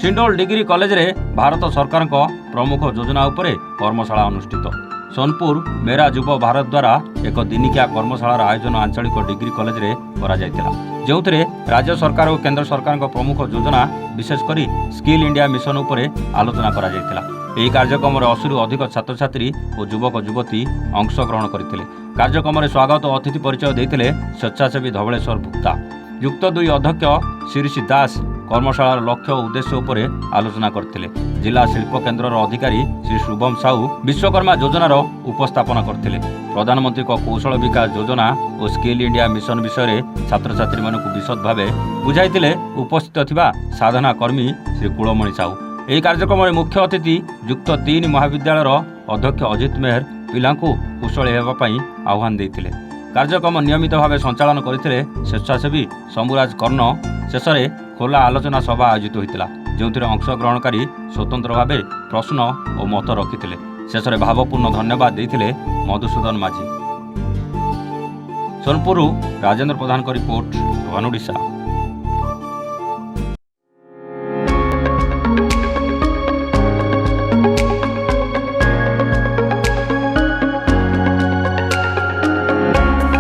सिंडोल degree college रे भारत सरकार प्रमुख योजना उपरे कर्मशाला अनुष्ठित। सोनपुर मेरा युव भारत द्वारा एक दिनिकिया कर्मशालार आयोजन आंचलिक डिग्री कॉलेज रे करा जायतिला, जोउथरे राज्य सरकार और केंद्र सरकार प्रमुख योजना विशेषकर स्किल इंडिया मिशन उपरे आलोचना करा जायतिला। ଏହି କାର୍ଯ୍ୟକ୍ରମରେ 80ରୁ ଅଧିକ ଛାତ୍ରଛାତ୍ରୀ ଓ ଯୁବକ ଯୁବତୀ ଅଂଶଗ୍ରହଣ କରିଥିଲେ। କାର୍ଯ୍ୟକ୍ରମରେ ସ୍ୱାଗତ ଅତିଥି ପରିଚୟ ଦେଇଥିଲେ ସ୍ୱେଚ୍ଛାସେବୀ ଧବଳେଶ୍ୱର ଭୁକ୍ତା। ଯୁକ୍ତ 2 ଅଧ୍ୟକ୍ଷ ଶିରିଷି ଦାସ କର୍ମଶାଳାର ଲକ୍ଷ୍ୟ ଓ ଉଦ୍ଦେଶ୍ୟ ଉପରେ ଆଲୋଚନା କରିଥିଲେ। ଜିଲ୍ଲା ଶିଳ୍ପ କେନ୍ଦ୍ରର ଅଧିକାରୀ ଶ୍ରୀ ଶୁଭମ ସାହୁ ବିଶ୍ୱକର୍ମା ଯୋଜନାର ଉପସ୍ଥାପନ କରିଥିଲେ। ପ୍ରଧାନମନ୍ତ୍ରୀଙ୍କ କୌଶଳ ବିକାଶ ଯୋଜନା ଓ ସ୍କିଲ୍ ଇଣ୍ଡିଆ ମିଶନ ବିଷୟରେ ଛାତ୍ରଛାତ୍ରୀମାନଙ୍କୁ ବିଶଦ ଭାବେ ବୁଝାଇଥିଲେ ଉପସ୍ଥିତ ଥିବା ସାଧନା କର୍ମୀ ଶ୍ରୀ କୁଳମଣି ସାହୁ। ଏହି କାର୍ଯ୍ୟକ୍ରମରେ ମୁଖ୍ୟ ଅତିଥି ଯୁକ୍ତ 3 ମହାବିଦ୍ୟାଳୟର ଅଧ୍ୟକ୍ଷ ଅଜିତ ମେହେର ପିଲାଙ୍କୁ କୁଶଳୀ ହେବା ପାଇଁ ଆହ୍ୱାନ ଦେଇଥିଲେ। କାର୍ଯ୍ୟକ୍ରମ ନିୟମିତ ଭାବେ ସଞ୍ଚାଳନ କରିଥିଲେ ସ୍ୱେଚ୍ଛାସେବୀ ଶମ୍ଭୁରାଜ କର୍ଣ୍ଣ। ଶେଷରେ ଖୋଲା ଆଲୋଚନା ସଭା ଆୟୋଜିତ ହୋଇଥିଲା, ଯେଉଁଥିରେ ଅଂଶଗ୍ରହଣକାରୀ ସ୍ୱତନ୍ତ୍ର ଭାବେ ପ୍ରଶ୍ନ ଓ ମତ ରଖିଥିଲେ। ଶେଷରେ ଭାବପୂର୍ଣ୍ଣ ଧନ୍ୟବାଦ ଦେଇଥିଲେ ମଧୁସୂଦନ ମାଝୀ। ସୋନପୁରରୁ ରାଜେନ୍ଦ୍ର ପ୍ରଧାନଙ୍କ ରିପୋର୍ଟ, ଓଡ଼ିଶା।